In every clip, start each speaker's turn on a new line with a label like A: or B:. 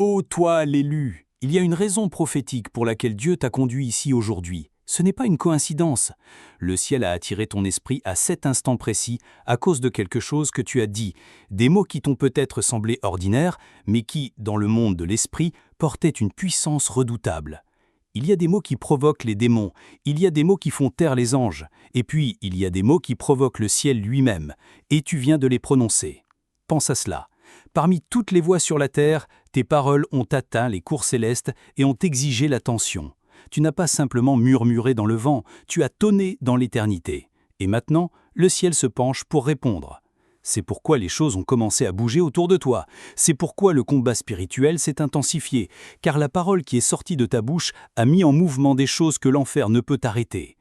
A: Ô toi, l'élu, il y a une raison prophétique pour laquelle Dieu t'a conduit ici aujourd'hui. Ce n'est pas une coïncidence. Le ciel a attiré ton esprit à cet instant précis à cause de quelque chose que tu as dit, des mots qui t'ont peut-être semblé ordinaires, mais qui, dans le monde de l'esprit, portaient une puissance redoutable. Il y a des mots qui provoquent les démons, il y a des mots qui font taire les anges, et puis il y a des mots qui provoquent le ciel lui-même, et tu viens de les prononcer. Pense à cela. Parmi toutes les voix sur la terre, tes paroles ont atteint les cours célestes et ont exigé l'attention. Tu n'as pas simplement murmuré dans le vent, tu as tonné dans l'éternité. Et maintenant, le ciel se penche pour répondre. C'est pourquoi les choses ont commencé à bouger autour de toi. C'est pourquoi le combat spirituel s'est intensifié, car la parole qui est sortie de ta bouche a mis en mouvement des choses que l'enfer ne peut arrêter.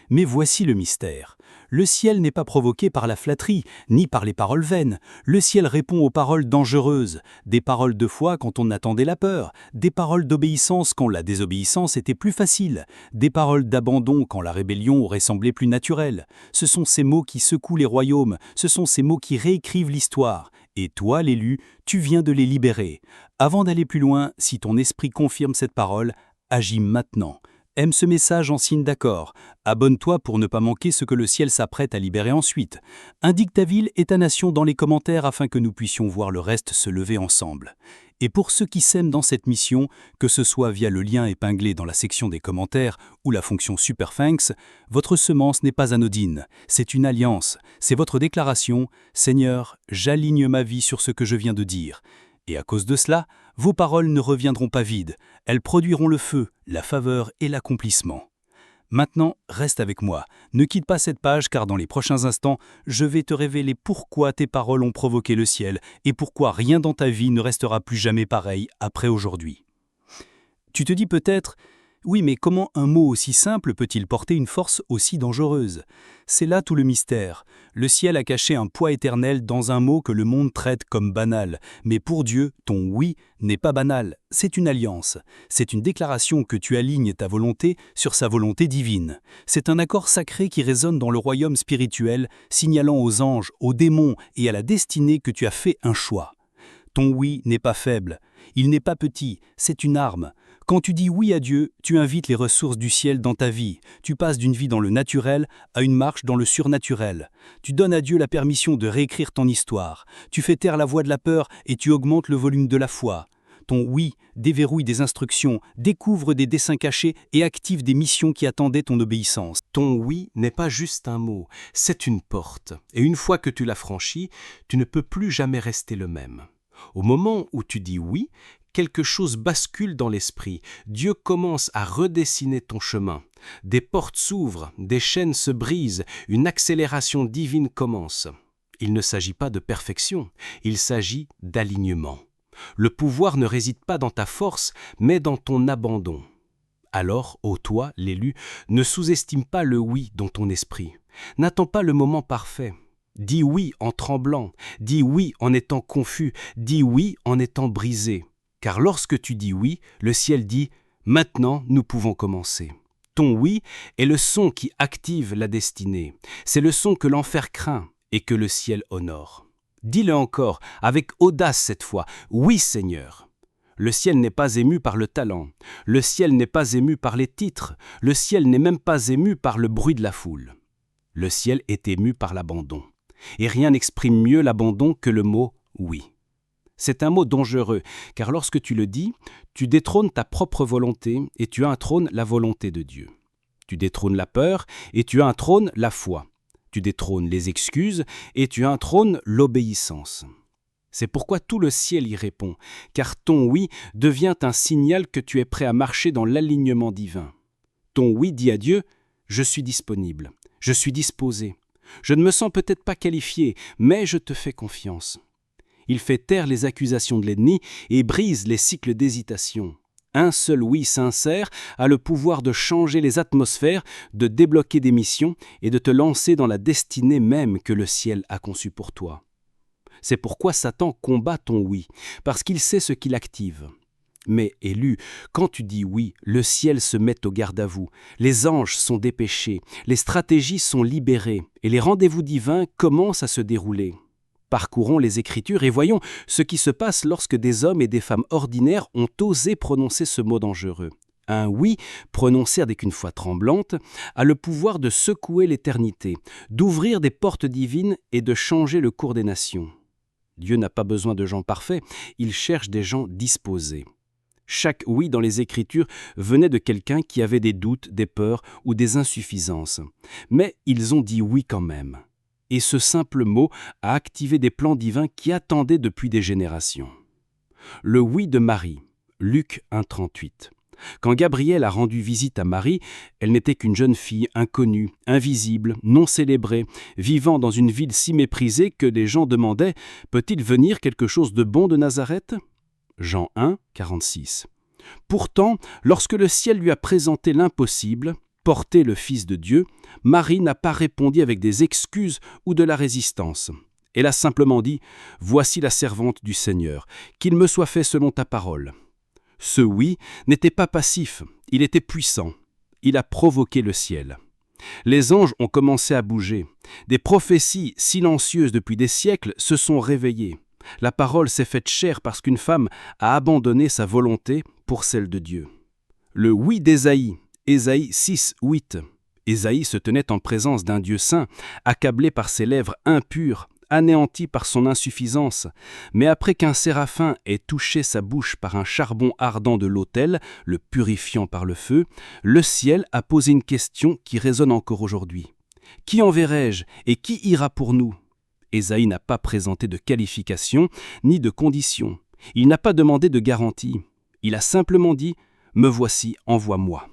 A: Mais voici le mystère. Le ciel n'est pas provoqué par la flatterie, ni par les paroles vaines. Le ciel répond aux paroles dangereuses, des paroles de foi quand on attendait la peur, des paroles d'obéissance quand la désobéissance était plus facile, des paroles d'abandon quand la rébellion aurait semblé plus naturelle. Ce sont ces mots qui secouent les royaumes, ce sont ces mots qui réécrivent l'histoire. Et toi, l'élu, tu viens de les libérer. Avant d'aller plus loin, si ton esprit confirme cette parole, agis maintenant. Aime ce message en signe d'accord. Abonne-toi pour ne pas manquer ce que le ciel s'apprête à libérer ensuite. Indique ta ville et ta nation dans les commentaires afin que nous puissions voir le reste se lever ensemble. Et pour ceux qui s'aiment dans cette mission, que ce soit via le lien épinglé dans la section des commentaires ou la fonction Super Thanks, votre semence n'est pas anodine. C'est une alliance. C'est votre déclaration « Seigneur, j'aligne ma vie sur ce que je viens de dire ». Et à cause de cela, vos paroles ne reviendront pas vides. Elles produiront le feu, la faveur et l'accomplissement. Maintenant, reste avec moi. Ne quitte pas cette page car dans les prochains instants, je vais te révéler pourquoi tes paroles ont provoqué le ciel et pourquoi rien dans ta vie ne restera plus jamais pareil après aujourd'hui. Tu te dis peut-être « Oui, mais comment un mot aussi simple peut-il porter une force aussi dangereuse ?» C'est là tout le mystère. Le ciel a caché un poids éternel dans un mot que le monde traite comme banal. Mais pour Dieu, ton « oui » n'est pas banal, c'est une alliance. C'est une déclaration que tu alignes ta volonté sur sa volonté divine. C'est un accord sacré qui résonne dans le royaume spirituel, signalant aux anges, aux démons et à la destinée que tu as fait un choix. Ton « oui » n'est pas faible, il n'est pas petit, c'est une arme. Quand tu dis oui à Dieu, tu invites les ressources du ciel dans ta vie. Tu passes d'une vie dans le naturel à une marche dans le surnaturel. Tu donnes à Dieu la permission de réécrire ton histoire. Tu fais taire la voix de la peur et tu augmentes le volume de la foi. Ton oui déverrouille des instructions, découvre des desseins cachés et active des missions qui attendaient ton obéissance.
B: Ton oui n'est pas juste un mot, c'est une porte. Et une fois que tu l'as franchie, tu ne peux plus jamais rester le même. Au moment où tu dis oui, quelque chose bascule dans l'esprit. Dieu commence à redessiner ton chemin. Des portes s'ouvrent, des chaînes se brisent, une accélération divine commence. Il ne s'agit pas de perfection, il s'agit d'alignement. Le pouvoir ne réside pas dans ta force, mais dans ton abandon. Alors, ô toi, l'élu, ne sous-estime pas le oui dans ton esprit. N'attends pas le moment parfait. Dis oui en tremblant, dis oui en étant confus, dis oui en étant brisé. Car lorsque tu dis oui, le ciel dit « Maintenant, nous pouvons commencer ». Ton oui est le son qui active la destinée. C'est le son que l'enfer craint et que le ciel honore. Dis-le encore, avec audace cette fois, « Oui Seigneur ». Le ciel n'est pas ému par le talent. Le ciel n'est pas ému par les titres. Le ciel n'est même pas ému par le bruit de la foule. Le ciel est ému par l'abandon. Et rien n'exprime mieux l'abandon que le mot « oui ». C'est un mot dangereux, car lorsque tu le dis, tu détrônes ta propre volonté et tu intrônes la volonté de Dieu. Tu détrônes la peur et tu intrônes la foi. Tu détrônes les excuses et tu intrônes l'obéissance. C'est pourquoi tout le ciel y répond, car ton oui devient un signal que tu es prêt à marcher dans l'alignement divin. Ton oui dit à Dieu « Je suis disponible, je suis disposé. Je ne me sens peut-être pas qualifié, mais je te fais confiance. » Il fait taire les accusations de l'ennemi et brise les cycles d'hésitation. Un seul oui sincère a le pouvoir de changer les atmosphères, de débloquer des missions et de te lancer dans la destinée même que le ciel a conçue pour toi. C'est pourquoi Satan combat ton oui, parce qu'il sait ce qu'il active. Mais, élu, quand tu dis oui, le ciel se met au garde à vous, les anges sont dépêchés, les stratégies sont libérées et les rendez-vous divins commencent à se dérouler. Parcourons les Écritures et voyons ce qui se passe lorsque des hommes et des femmes ordinaires ont osé prononcer ce mot dangereux. Un oui, prononcé avec une foi tremblante, a le pouvoir de secouer l'éternité, d'ouvrir des portes divines et de changer le cours des nations. Dieu n'a pas besoin de gens parfaits, il cherche des gens disposés. Chaque oui dans les Écritures venait de quelqu'un qui avait des doutes, des peurs ou des insuffisances. Mais ils ont dit oui quand même. Et ce simple mot a activé des plans divins qui attendaient depuis des générations. Le oui de Marie, Luc 1,38. Quand Gabriel a rendu visite à Marie, elle n'était qu'une jeune fille inconnue, invisible, non célébrée, vivant dans une ville si méprisée que les gens demandaient « Peut-il venir quelque chose de bon de Nazareth ?» Jean 1, 46. Pourtant, lorsque le ciel lui a présenté l'impossible, porter le Fils de Dieu, Marie n'a pas répondu avec des excuses ou de la résistance. Elle a simplement dit « Voici la servante du Seigneur, qu'il me soit fait selon ta parole. » Ce oui n'était pas passif, il était puissant. Il a provoqué le ciel. Les anges ont commencé à bouger. Des prophéties silencieuses depuis des siècles se sont réveillées. La parole s'est faite chair parce qu'une femme a abandonné sa volonté pour celle de Dieu. Le oui d'Ésaïe, Ésaïe 6, 8. Ésaïe se tenait en présence d'un Dieu saint, accablé par ses lèvres impures, anéanti par son insuffisance, mais après qu'un séraphin ait touché sa bouche par un charbon ardent de l'autel, le purifiant par le feu, le ciel a posé une question qui résonne encore aujourd'hui. « Qui enverrai-je et qui ira pour nous ?» Ésaïe n'a pas présenté de qualification ni de conditions. Il n'a pas demandé de garantie. Il a simplement dit « Me voici, envoie-moi ».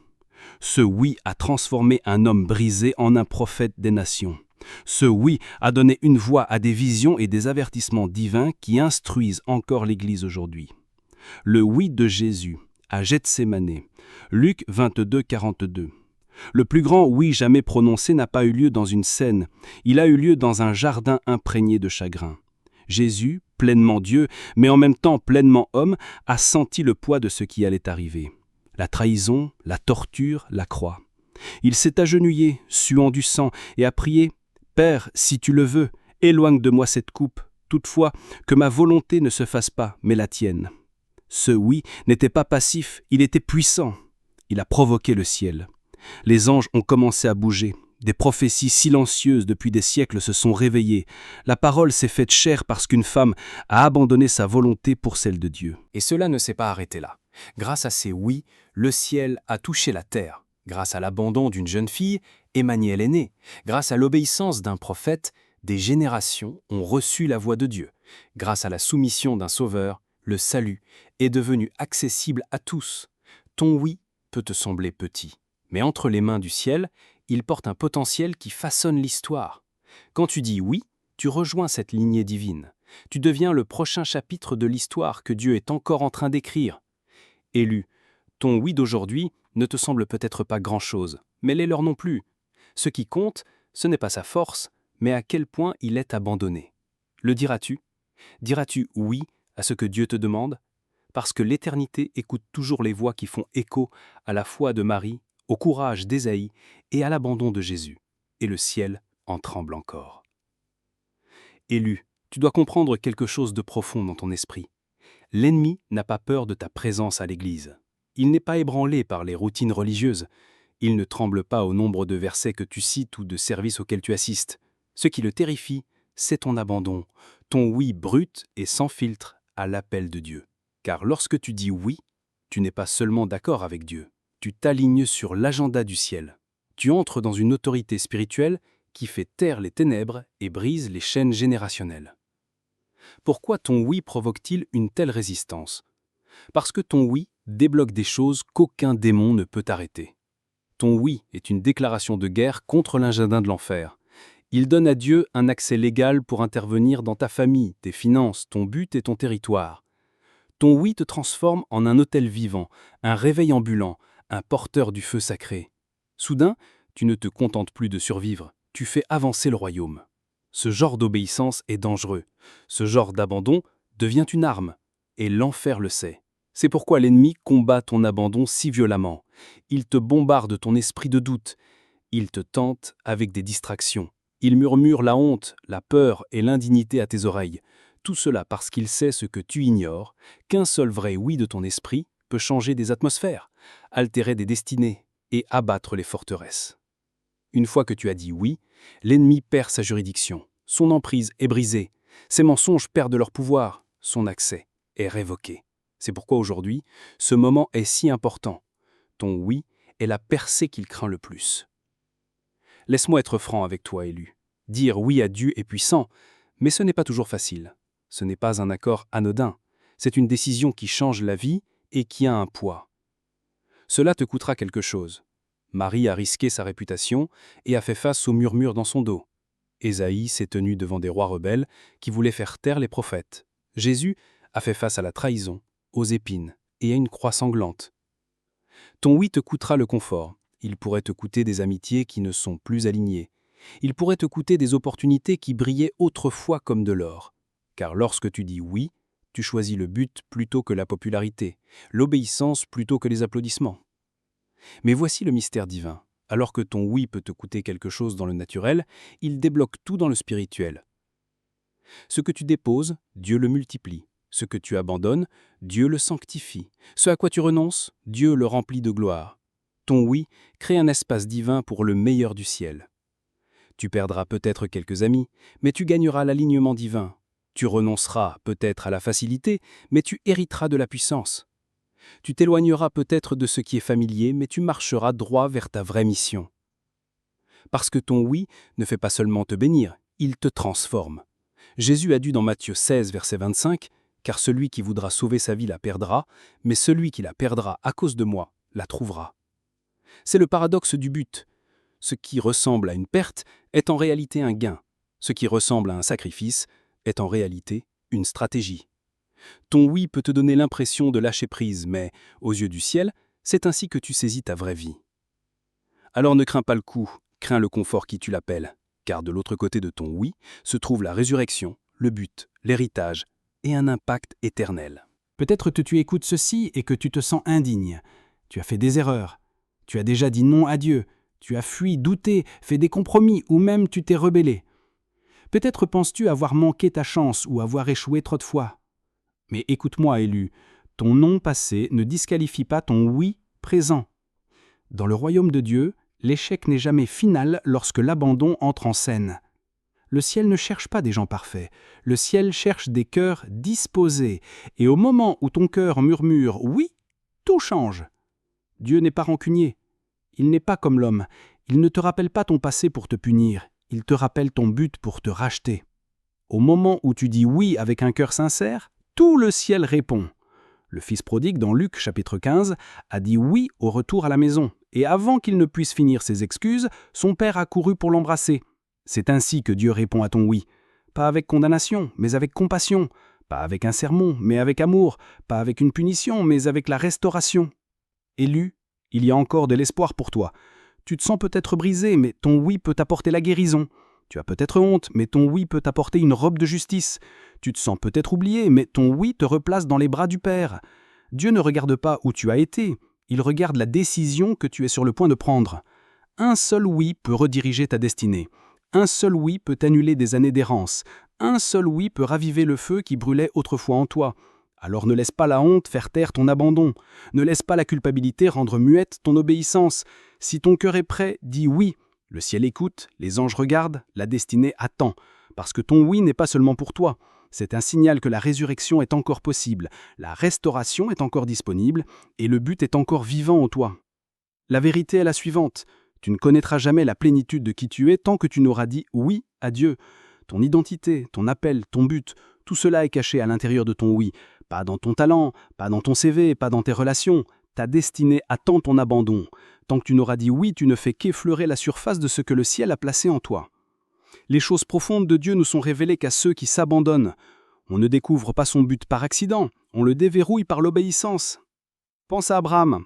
B: Ce oui a transformé un homme brisé en un prophète des nations. Ce oui a donné une voix à des visions et des avertissements divins qui instruisent encore l'Église aujourd'hui. Le oui de Jésus à Gethsémanée, Luc 22, 42. Le plus grand oui jamais prononcé n'a pas eu lieu dans une scène, il a eu lieu dans un jardin imprégné de chagrin. Jésus, pleinement Dieu, mais en même temps pleinement homme, a senti le poids de ce qui allait arriver. La trahison, la torture, la croix. Il s'est agenouillé, suant du sang, et a prié « Père, si tu le veux, éloigne de moi cette coupe, toutefois que ma volonté ne se fasse pas, mais la tienne. » Ce oui n'était pas passif, il était puissant. Il a provoqué le ciel. Les anges ont commencé à bouger. Des prophéties silencieuses depuis des siècles se sont réveillées. La parole s'est faite chair parce qu'une femme a abandonné sa volonté pour celle de Dieu.
A: Et cela ne s'est pas arrêté là. Grâce à ces oui, le ciel a touché la terre. Grâce à l'abandon d'une jeune fille, Emmanuel est né. Grâce à l'obéissance d'un prophète, des générations ont reçu la voix de Dieu. Grâce à la soumission d'un sauveur, le salut est devenu accessible à tous. Ton oui peut te sembler petit, mais entre les mains du ciel, il porte un potentiel qui façonne l'histoire. Quand tu dis oui, tu rejoins cette lignée divine. Tu deviens le prochain chapitre de l'histoire que Dieu est encore en train d'écrire. Élu, ton oui d'aujourd'hui ne te semble peut-être pas grand-chose, mais les leurs non plus. Ce qui compte, ce n'est pas sa force, mais à quel point il est abandonné. Le diras-tu? Diras-tu oui à ce que Dieu te demande? Parce que l'éternité écoute toujours les voix qui font écho à la foi de Marie, au courage d'Ésaïe et à l'abandon de Jésus. Et le ciel en tremble encore. Élu, tu dois comprendre quelque chose de profond dans ton esprit. L'ennemi n'a pas peur de ta présence à l'Église. Il n'est pas ébranlé par les routines religieuses. Il ne tremble pas au nombre de versets que tu cites ou de services auxquels tu assistes. Ce qui le terrifie, c'est ton abandon, ton oui brut et sans filtre à l'appel de Dieu. Car lorsque tu dis oui, tu n'es pas seulement d'accord avec Dieu. Tu t'alignes sur l'agenda du ciel. Tu entres dans une autorité spirituelle qui fait taire les ténèbres et brise les chaînes générationnelles. Pourquoi ton oui provoque-t-il une telle résistance? Parce que ton oui débloque des choses qu'aucun démon ne peut arrêter. Ton oui est une déclaration de guerre contre l'ingédin de l'enfer. Il donne à Dieu un accès légal pour intervenir dans ta famille, tes finances, ton but et ton territoire. Ton oui te transforme en un autel vivant, un réveil ambulant, un porteur du feu sacré. Soudain, tu ne te contentes plus de survivre, tu fais avancer le royaume. Ce genre d'obéissance est dangereux. Ce genre d'abandon devient une arme, et l'enfer le sait. C'est pourquoi l'ennemi combat ton abandon si violemment. Il te bombarde ton esprit de doute. Il te tente avec des distractions. Il murmure la honte, la peur et l'indignité à tes oreilles. Tout cela parce qu'il sait ce que tu ignores, qu'un seul vrai oui de ton esprit peut changer des atmosphères, altérer des destinées et abattre les forteresses. Une fois que tu as dit oui, l'ennemi perd sa juridiction, son emprise est brisée, ses mensonges perdent leur pouvoir, son accès est révoqué. C'est pourquoi aujourd'hui, ce moment est si important. Ton oui est la percée qu'il craint le plus. Laisse-moi être franc avec toi, élu. Dire oui à Dieu est puissant, mais ce n'est pas toujours facile. Ce n'est pas un accord anodin. C'est une décision qui change la vie et qui a un poids. Cela te coûtera quelque chose. Marie a risqué sa réputation et a fait face aux murmures dans son dos. Ésaïe s'est tenu devant des rois rebelles qui voulaient faire taire les prophètes. Jésus a fait face à la trahison, aux épines et à une croix sanglante. Ton oui te coûtera le confort. Il pourrait te coûter des amitiés qui ne sont plus alignées. Il pourrait te coûter des opportunités qui brillaient autrefois comme de l'or. Car lorsque tu dis oui, tu choisis le but plutôt que la popularité, l'obéissance plutôt que les applaudissements. Mais voici le mystère divin. Alors que ton oui peut te coûter quelque chose dans le naturel, il débloque tout dans le spirituel. Ce que tu déposes, Dieu le multiplie. Ce que tu abandonnes, Dieu le sanctifie. Ce à quoi tu renonces, Dieu le remplit de gloire. Ton oui crée un espace divin pour le meilleur du ciel. Tu perdras peut-être quelques amis, mais tu gagneras l'alignement divin. Tu renonceras peut-être à la facilité, mais tu hériteras de la puissance. Tu t'éloigneras peut-être de ce qui est familier, mais tu marcheras droit vers ta vraie mission. Parce que ton oui ne fait pas seulement te bénir, il te transforme. Jésus a dit dans Matthieu 16, verset 25, « Car celui qui voudra sauver sa vie la perdra, mais celui qui la perdra à cause de moi la trouvera. » C'est le paradoxe du but. Ce qui ressemble à une perte est en réalité un gain. Ce qui ressemble à un sacrifice est en réalité une stratégie. Ton oui peut te donner l'impression de lâcher prise, mais, aux yeux du ciel, c'est ainsi que tu saisis ta vraie vie. Alors ne crains pas le coup, crains le confort qui tu l'appelles, car de l'autre côté de ton oui se trouve la résurrection, le but, l'héritage et un impact éternel.
C: Peut-être que tu écoutes ceci et que tu te sens indigne. Tu as fait des erreurs. Tu as déjà dit non à Dieu. Tu as fui, douté, fait des compromis ou même tu t'es rebellé. Peut-être penses-tu avoir manqué ta chance ou avoir échoué trop de fois. Mais écoute-moi, élu, ton non passé ne disqualifie pas ton oui présent. Dans le royaume de Dieu, l'échec n'est jamais final lorsque l'abandon entre en scène. Le ciel ne cherche pas des gens parfaits, le ciel cherche des cœurs disposés, et au moment où ton cœur murmure « oui », tout change. Dieu n'est pas rancunier, il n'est pas comme l'homme, il ne te rappelle pas ton passé pour te punir, il te rappelle ton but pour te racheter. Au moment où tu dis « oui » avec un cœur sincère, tout le ciel répond. Le fils prodigue, dans Luc chapitre 15, a dit « oui » au retour à la maison, et avant qu'il ne puisse finir ses excuses, son père a couru pour l'embrasser. C'est ainsi que Dieu répond à ton oui. Pas avec condamnation, mais avec compassion. Pas avec un sermon, mais avec amour. Pas avec une punition, mais avec la restauration. Élu, il y a encore de l'espoir pour toi. Tu te sens peut-être brisé, mais ton oui peut t'apporter la guérison. Tu as peut-être honte, mais ton oui peut t'apporter une robe de justice. Tu te sens peut-être oublié, mais ton oui te replace dans les bras du Père. Dieu ne regarde pas où tu as été, il regarde la décision que tu es sur le point de prendre. Un seul oui peut rediriger ta destinée. Un seul oui peut annuler des années d'errance. Un seul oui peut raviver le feu qui brûlait autrefois en toi. Alors ne laisse pas la honte faire taire ton abandon. Ne laisse pas la culpabilité rendre muette ton obéissance. Si ton cœur est prêt, dis oui. Le ciel écoute, les anges regardent, la destinée attend. Parce que ton oui n'est pas seulement pour toi. C'est un signal que la résurrection est encore possible, la restauration est encore disponible, et le but est encore vivant en toi. La vérité est la suivante. Tu ne connaîtras jamais la plénitude de qui tu es tant que tu n'auras dit oui à Dieu. Ton identité, ton appel, ton but, tout cela est caché à l'intérieur de ton oui. Pas dans ton talent, pas dans ton CV, pas dans tes relations. Ta destinée attend ton abandon. Tant que tu n'auras dit oui, tu ne fais qu'effleurer la surface de ce que le ciel a placé en toi. Les choses profondes de Dieu ne sont révélées qu'à ceux qui s'abandonnent. On ne découvre pas son but par accident, on le déverrouille par l'obéissance. Pense à Abraham.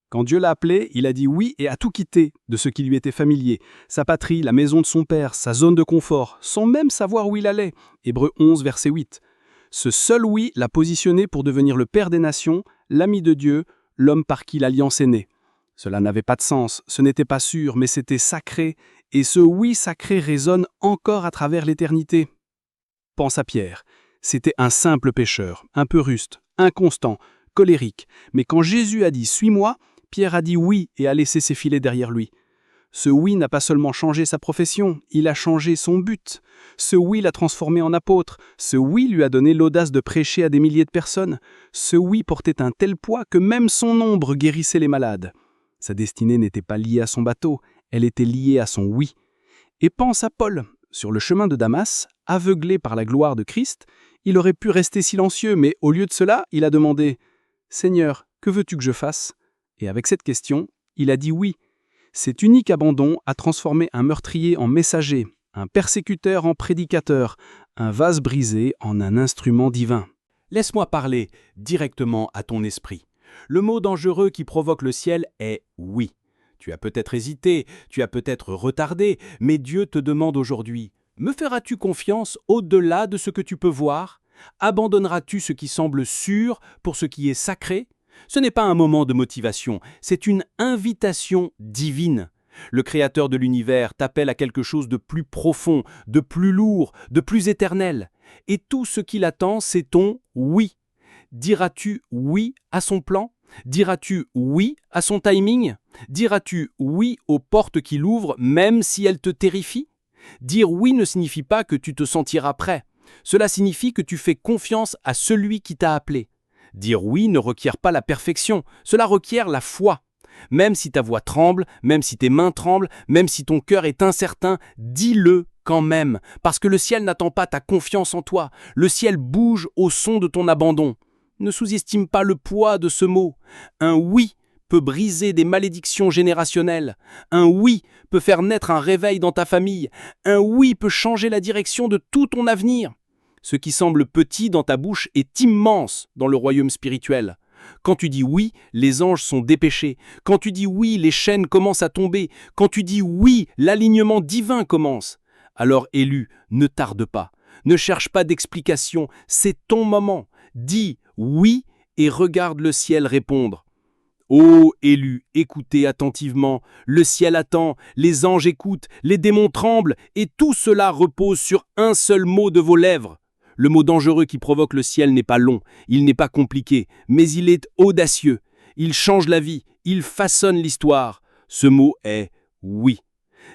C: Quand Dieu l'a appelé, il a dit oui et a tout quitté de ce qui lui était familier. Sa patrie, la maison de son père, sa zone de confort, sans même savoir où il allait. Hébreux 11, verset 8. Ce seul oui l'a positionné pour devenir le père des nations, l'ami de Dieu, l'homme par qui l'alliance est née. Cela n'avait pas de sens, ce n'était pas sûr, mais c'était sacré Et ce oui sacré résonne encore à travers l'éternité. Pense à Pierre. C'était un simple pécheur, un peu ruste, inconstant, colérique. Mais quand Jésus a dit « Suis-moi », Pierre a dit oui et a laissé ses filets derrière lui. Ce oui n'a pas seulement changé sa profession, il a changé son but. Ce oui l'a transformé en apôtre. Ce oui lui a donné l'audace de prêcher à des milliers de personnes. Ce oui portait un tel poids que même son ombre guérissait les malades. Sa destinée n'était pas liée à son bateau, elle était liée à son oui. Et pense à Paul. Sur le chemin de Damas, aveuglé par la gloire de Christ, il aurait pu rester silencieux, mais au lieu de cela, il a demandé « Seigneur, que veux-tu que je fasse ?» Et avec cette question, il a dit oui. Cet unique abandon a transformé un meurtrier en messager, un persécuteur en prédicateur, un vase brisé en un instrument divin.
A: Laisse-moi parler directement à ton esprit. Le mot dangereux qui provoque le ciel est « oui ». Tu as peut-être hésité, tu as peut-être retardé, mais Dieu te demande aujourd'hui « Me feras-tu confiance au-delà de ce que tu peux voir ? Abandonneras-tu ce qui semble sûr pour ce qui est sacré ?» Ce n'est pas un moment de motivation, c'est une invitation divine. Le Créateur de l'univers t'appelle à quelque chose de plus profond, de plus lourd, de plus éternel. Et tout ce qu'il attend, c'est ton « oui ». Diras-tu « oui » à son plan ? Diras-tu « oui » à son timing ? Diras-tu « oui » aux portes qu'il ouvre, même si elles te terrifient ? Dire « oui » ne signifie pas que tu te sentiras prêt. Cela signifie que tu fais confiance à celui qui t'a appelé. Dire « oui » ne requiert pas la perfection, cela requiert la foi. Même si ta voix tremble, même si tes mains tremblent, même si ton cœur est incertain, dis-le quand même, parce que le ciel n'attend pas ta confiance en toi. Le ciel bouge au son de ton abandon. Ne sous-estime pas le poids de ce mot. Un « oui » peut briser des malédictions générationnelles. Un « oui » peut faire naître un réveil dans ta famille. Un « oui » peut changer la direction de tout ton avenir. Ce qui semble petit dans ta bouche est immense dans le royaume spirituel. Quand tu dis oui, les anges sont dépêchés. Quand tu dis oui, les chaînes commencent à tomber. Quand tu dis oui, l'alignement divin commence. Alors, élu, ne tarde pas. Ne cherche pas d'explication, c'est ton moment. Dis oui et regarde le ciel répondre. Ô élu, écoutez attentivement, le ciel attend, les anges écoutent, les démons tremblent, et tout cela repose sur un seul mot de vos lèvres. Le mot dangereux qui provoque le ciel n'est pas long, il n'est pas compliqué, mais il est audacieux. Il change la vie, il façonne l'histoire. Ce mot est « oui ».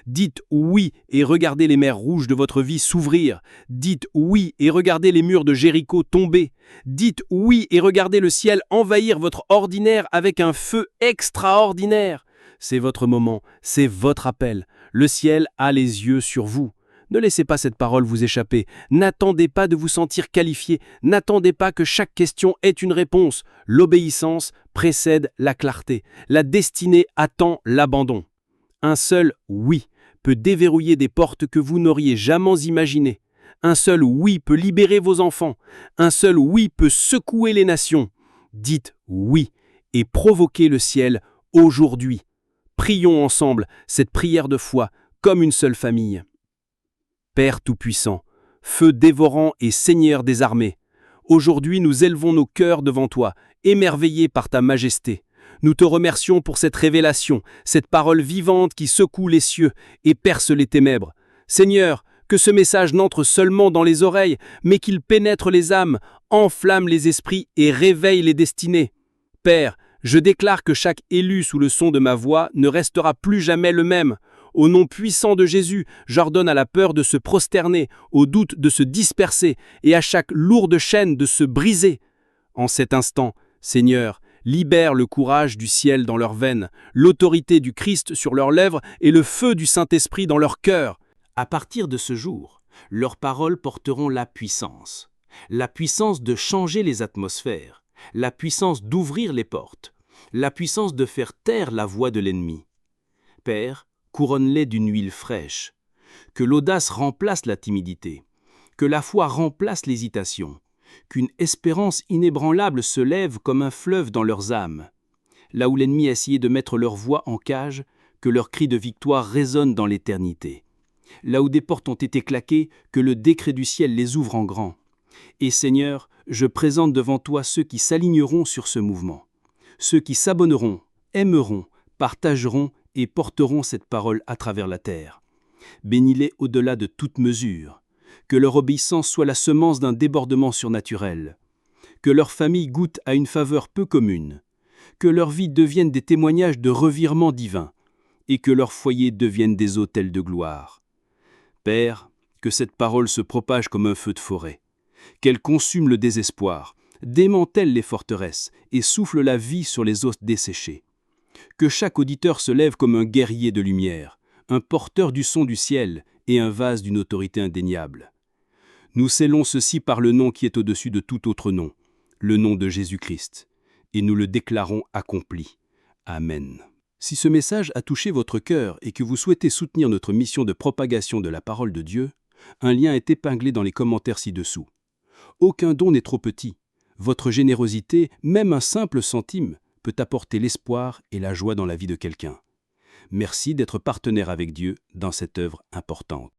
A: Dites « oui » et regardez les mers rouges de votre vie s'ouvrir. Dites « oui » et regardez les murs de Jéricho tomber. Dites « oui » et regardez le ciel envahir votre ordinaire avec un feu extraordinaire. C'est votre moment, c'est votre appel. Le ciel a les yeux sur vous. Ne laissez pas cette parole vous échapper. N'attendez pas de vous sentir qualifié. N'attendez pas que chaque question ait une réponse. L'obéissance précède la clarté. La destinée attend l'abandon. Un seul « oui » peut déverrouiller des portes que vous n'auriez jamais imaginées. Un seul « oui » peut libérer vos enfants. Un seul « oui » peut secouer les nations. Dites « oui » et provoquez le ciel aujourd'hui. Prions ensemble cette prière de foi comme une seule famille. Père Tout-Puissant, Feu dévorant et Seigneur des armées, aujourd'hui nous élevons nos cœurs devant toi, émerveillés par ta majesté. Nous te remercions pour cette révélation, cette parole vivante qui secoue les cieux et perce les ténèbres. Seigneur, que ce message n'entre seulement dans les oreilles, mais qu'il pénètre les âmes, enflamme les esprits et réveille les destinées. Père, je déclare que chaque élu sous le son de ma voix ne restera plus jamais le même. Au nom puissant de Jésus, j'ordonne à la peur de se prosterner, au doute de se disperser et à chaque lourde chaîne de se briser. En cet instant, Seigneur, libère le courage du ciel dans leurs veines, l'autorité du Christ sur leurs lèvres et le feu du Saint-Esprit dans leur cœur. À partir de ce jour, leurs paroles porteront la puissance de changer les atmosphères, la puissance d'ouvrir les portes, la puissance de faire taire la voix de l'ennemi. Père, couronne-les d'une huile fraîche, que l'audace remplace la timidité, que la foi remplace l'hésitation, qu'une espérance inébranlable se lève comme un fleuve dans leurs âmes. Là où l'ennemi a essayé de mettre leur voix en cage, que leur cri de victoire résonne dans l'éternité. Là où des portes ont été claquées, que le décret du ciel les ouvre en grand. Et Seigneur, je présente devant toi ceux qui s'aligneront sur ce mouvement, ceux qui s'abonneront, aimeront, partageront et porteront cette parole à travers la terre. Bénis-les au-delà de toute mesure. Que leur obéissance soit la semence d'un débordement surnaturel. Que leur famille goûte à une faveur peu commune. Que leur vie devienne des témoignages de revirement divin. Et que leur foyer devienne des autels de gloire. Père, que cette parole se propage comme un feu de forêt. Qu'elle consume le désespoir, démantèle les forteresses et souffle la vie sur les os desséchés. Que chaque auditeur se lève comme un guerrier de lumière, un porteur du son du ciel et un vase d'une autorité indéniable. Nous scellons ceci par le nom qui est au-dessus de tout autre nom, le nom de Jésus-Christ, et nous le déclarons accompli. Amen. Si ce message a touché votre cœur et que vous souhaitez soutenir notre mission de propagation de la parole de Dieu, un lien est épinglé dans les commentaires ci-dessous. Aucun don n'est trop petit. Votre générosité, même un simple centime, peut apporter l'espoir et la joie dans la vie de quelqu'un. Merci d'être partenaire avec Dieu dans cette œuvre importante.